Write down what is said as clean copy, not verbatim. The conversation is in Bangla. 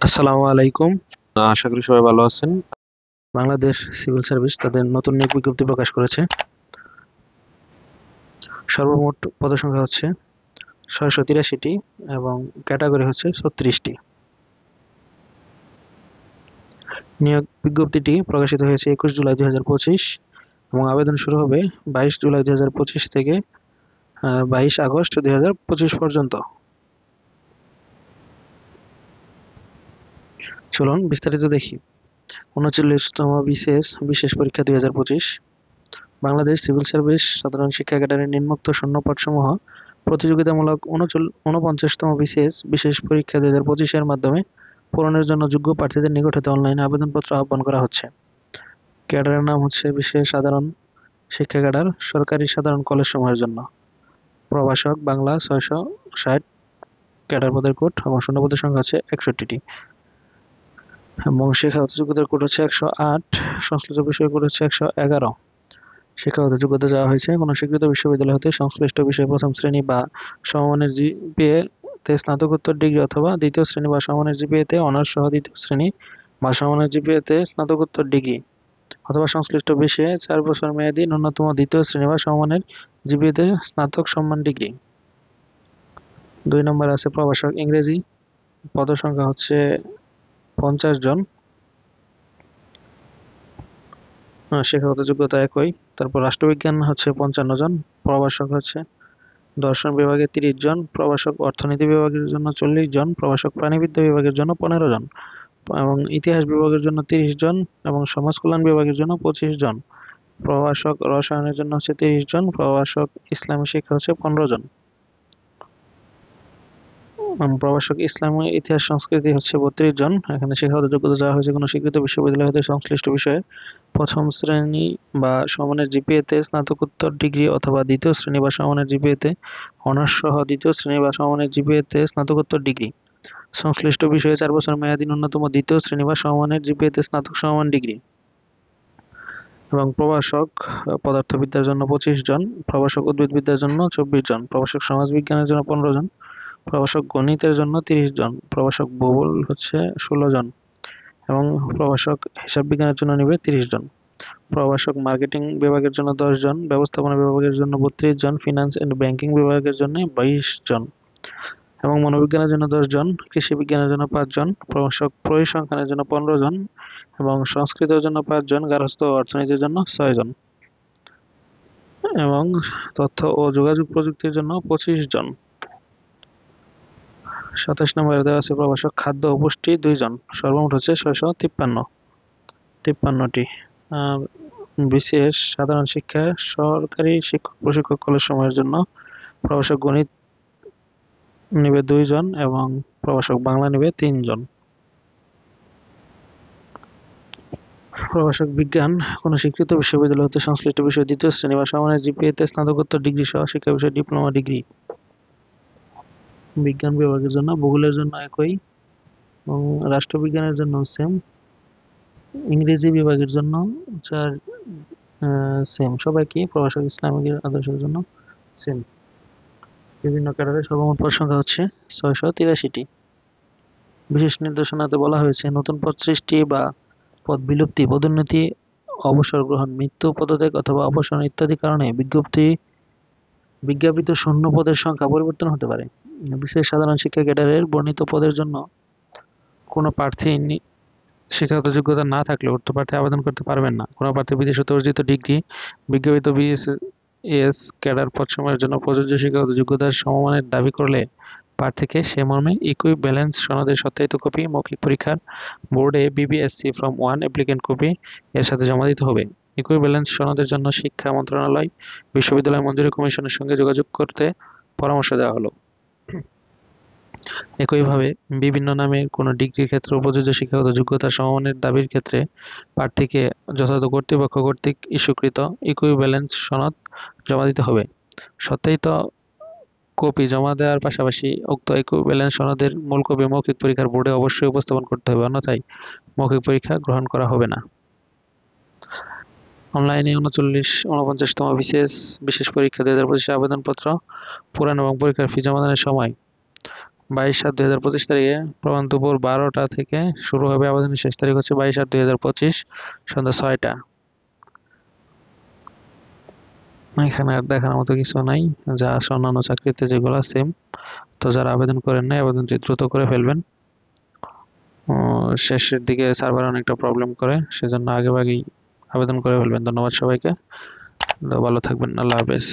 আসসালামু আলাইকুম। আশা করি সবাই ভালো আছেন। বাংলাদেশ সিভিল সার্ভিস তাদের নতুন নিয়োগ বিজ্ঞপ্তি প্রকাশ করেছে। সর্বমোট পদসংখ্যা হচ্ছে ৬৮৩টি এবং ক্যাটাগরি হচ্ছে ৩৬টি। নিয়োগ বিজ্ঞপ্তিটি প্রকাশিত হয়েছে ২১ জুলাই ২০২৫ এবং আবেদন শুরু হবে ২২ জুলাই ২০২৫ থেকে ২২ আগস্ট ২০২৫ পর্যন্ত। চলুন বিস্তারিত দেখি। ৩৯তম বিসিএস বিশেষ পরীক্ষা ২০২৫। বাংলাদেশ সিভিল সার্ভিস সাধারণ শিক্ষা ক্যাডারের নিম্নোক্ত শূন্যপদসমূহ প্রতিযোগিতামূলক ৪৯তম বিসিএস বিশেষ পরীক্ষা ২০২৫ এর মাধ্যমে পূরণের জন্য যোগ্য প্রার্থীদের নিকট হতে অনলাইনে আবেদনপত্র আহ্বান করা হচ্ছে। ক্যাডারের নাম হচ্ছে বিশেষ সাধারণ শিক্ষা ক্যাডার সরকারি সাধারণ কলেজসমূহের জন্য। প্রভাষক বাংলা ৬৬০ ক্যাডার পদের কোড এবং শূন্যপদের সংখ্যা হচ্ছে ৬১টি এবং শিক্ষাগত যোগ্যতার কোড হচ্ছে ১০৮, সংশ্লিষ্ট বিষয় কোড হচ্ছে ১১১। শিক্ষাগত যোগ্যতা চাওয়া হয়েছে কোনো স্বীকৃত বিশ্ববিদ্যালয় হতে সংশ্লিষ্ট বিষয়ে প্রথম শ্রেণী বা সমমানের জিপিএ তে স্নাতকোত্তর ডিগ্রি অথবা দ্বিতীয় শ্রেণী বা সমমানের জিপিএ তে অনার্স সহ দ্বিতীয় শ্রেণী বা সমমানের জিপিএ তে স্নাতকোত্তর ডিগ্রি অথবা সংশ্লিষ্ট বিষয়ে ৪ বছর মেয়াদী ন্যূনতম দ্বিতীয় শ্রেণী বা সমমানের জিপিএ তে স্নাতক সম্মান ডিগ্রি। ২ নম্বর আছে প্রভাষক ইংরেজি, পদসংখ্যা হচ্ছে ৫০ জন। শিক্ষাগত যোগ্যতা একই। তারপর রাষ্ট্রবিজ্ঞান হচ্ছে ৫৫ জন, প্রভাষক হচ্ছে দর্শন বিভাগে ৩০ জন, প্রভাষক অর্থনীতি বিভাগের জন্য ৪০ জন, প্রভাষক প্রাণিবিদ্যা বিভাগের জন্য ১৫ জন এবং ইতিহাস বিভাগের জন্য ৩০ জন এবং সমাজ কল্যাণ বিভাগের জন্য ২৫ জন। প্রভাষক রসায়নের জন্য হচ্ছে ৩০ জন, প্রভাষক ইসলামী শিক্ষা হচ্ছে ১৫ জন। প্রভাষক ইসলামী ইতিহাস সংস্কৃতি হচ্ছে ৩২ জন। এখানে শিক্ষাগত যোগ্যতা চাওয়া হয়েছে কোনো স্বীকৃত বিশ্ববিদ্যালয় হতে সংশ্লিষ্ট বিষয়ে প্রথম শ্রেণী বা সমমানের জিপিএ তে স্নাতকোত্তর ডিগ্রি অথবা দ্বিতীয় শ্রেণী বা সমমানের জিপিএ তে অনার্স সহ দ্বিতীয় শ্রেণী বা সমমানের জিপিএ তে স্নাতকোত্তর ডিগ্রি। সংশ্লিষ্ট বিষয়ে ৪ বছর মেয়াদী ন্যূনতম দ্বিতীয় শ্রেণী বা সমমানের জিপিএ তে স্নাতক সমমান ডিগ্রি। এবং প্রভাষক পদার্থবিদ্যার জন্য ২৫ জন, প্রভাষক উদ্ভিদবিদ্যার জন্য ২৪ জন, প্রভাষক সমাজবিজ্ঞানের জন্য ১৫ জন, প্রভাষক গণিতের জন্য ৩০ জন, প্রভাষক ভূগোল হচ্ছে ১৬ জন এবং প্রভাষক হিসাব বিজ্ঞানের জন্য নিবে ৩০ জন। প্রভাষক মার্কেটিং বিভাগের জন্য ১০ জন, ব্যবস্থাপনা বিভাগের জন্য ৩২ জন, ফিনান্স এন্ড ব্যাংকিং বিভাগের জন্য ২২ জন এবং মনোবিজ্ঞানের জন্য ১০ জন, কৃষি বিজ্ঞানের জন্য ৫ জন, প্রভাষক পরিসংখ্যানের জন্য ১৫ জন এবং সংস্কৃতের জন্য ৫ জন, গার্হস্থ্য ও অর্থনীতির জন্য ৬ জন এবং তথ্য ও যোগাযোগ প্রযুক্তির জন্য ২৫ জন। ২৭ নম্বরে দেওয়া আছে প্রভাষক খাদ্য ও পুষ্টি ২ জন, সর্বমোট হচ্ছে ৬৫৩টি। আর বিসিএস সাধারণ শিক্ষা সরকারি শিক্ষক প্রশিক্ষক কলেজ সমূহের জন্য প্রভাষক গণিত নিবে ২ জন এবং প্রভাষক বাংলা নিবে ৩ জন। প্রভাষক বিজ্ঞান কোনো স্বীকৃত বিশ্ববিদ্যালয় হতে সংশ্লিষ্ট বিষয়ে দ্বিতীয় শ্রেণী বা সমমানের জিপিএ তে স্নাতকোত্তর ডিগ্রি সহ শিক্ষা বিষয়ে ডিপ্লোমা ডিগ্রি। বিজ্ঞান বিভাগের জন্য ভূগোলের জন্য একই এবং রাষ্ট্রবিজ্ঞানের জন্য সেম, ইংরেজি বিভাগের জন্য সেম, সবাইকে প্রভাষক ইসলামিক আদর্শের জন্য সেম। বিভিন্ন ক্যাডারের সর্বমোট পদ সংখ্যা হচ্ছে ৬৮৩টি। বিশেষ নির্দেশনাতে বলা হয়েছে নতুন পদ সৃষ্টি বা পদ বিলুপ্তি, পদোন্নতি, অবসর গ্রহণ, মৃত্যু, পদত্যাগ অথবা অপসারণ ইত্যাদি কারণে বিজ্ঞাপিত শূন্য পদের সংখ্যা পরিবর্তন হতে পারে। বিশেষ সাধারণ শিক্ষা ক্যাডারের বর্ণিত পদের জন্য কোনো প্রার্থী শিক্ষাগত যোগ্যতা না থাকলে উক্ত প্রার্থী আবেদন করতে পারবেন না। কোনো প্রার্থী বিদেশ হতে অর্জিত ডিগ্রি বিজ্ঞাপিত বিএসএস ক্যাডার পদসমূহের জন্য প্রযোজ্য শিক্ষাগত যোগ্যতার সমমানের দাবি করলে প্রার্থীকে সে মর্মে ইকুইভ্যালেন্স সনদের সত্যায়িত কপি মৌখিক পরীক্ষার বোর্ডে বিবিএসসি ফর্ম 1 অ্যাপ্লিকেন্ট কপি এর সাথে জমা দিতে হবে। ইকুইভ্যালেন্স সনদের জন্য শিক্ষা মন্ত্রণালয় বিশ্ববিদ্যালয় মঞ্জুরি কমিশনের সঙ্গে যোগাযোগ করতে পরামর্শ দেওয়া হলো। একইভাবে বিভিন্ন নামের কোনো ডিগ্রির ক্ষেত্রে প্রযোজ্য শিক্ষাগত যোগ্যতার সমমানের দাবির ক্ষেত্রে প্রার্থীকে যথাযথ কর্তৃপক্ষ কর্তৃক ইস্যুকৃত ইকুইভ্যালেন্স সনদ জমা দিতে হবে। সত্যায়িত কপি জমা দেওয়ার পাশাপাশি উক্ত ইকুইভ্যালেন্স সনদের মূল কপি মৌখিক পরীক্ষার বোর্ডে অবশ্যই উপস্থাপন করতে হবে, অন্যথায় মৌখিক পরীক্ষা গ্রহণ করা হবে না। অনলাইনে ৪৯তম বিশেষ পরীক্ষা ২০২৫ আবেদনপত্র পূরণ এবং পরীক্ষার ফি জমাদানের সময় 22/7/2025 তারিখে দুপুর 12টা থেকে শুরু হবে। আবেদনের শেষ তারিখ হচ্ছে 22/7/2025 সন্ধ্যা 6টা। এখানে আর দেখার মতো কিছু নাই, যা আছে অন্যান্য চাকরিতে যেগুলো সেম। তো যারা আবেদন করেন নাই, আবেদনটি দ্রুত করে ফেলবেন। শেষের দিকে সার্ভার অনেকটা প্রবলেম করে, সেজন্য আগেভাগেই আবেদন করে ফেলবেন। ধন্যবাদ সবাইকে, ভালো থাকবেন, আল্লাহ হাফেজ।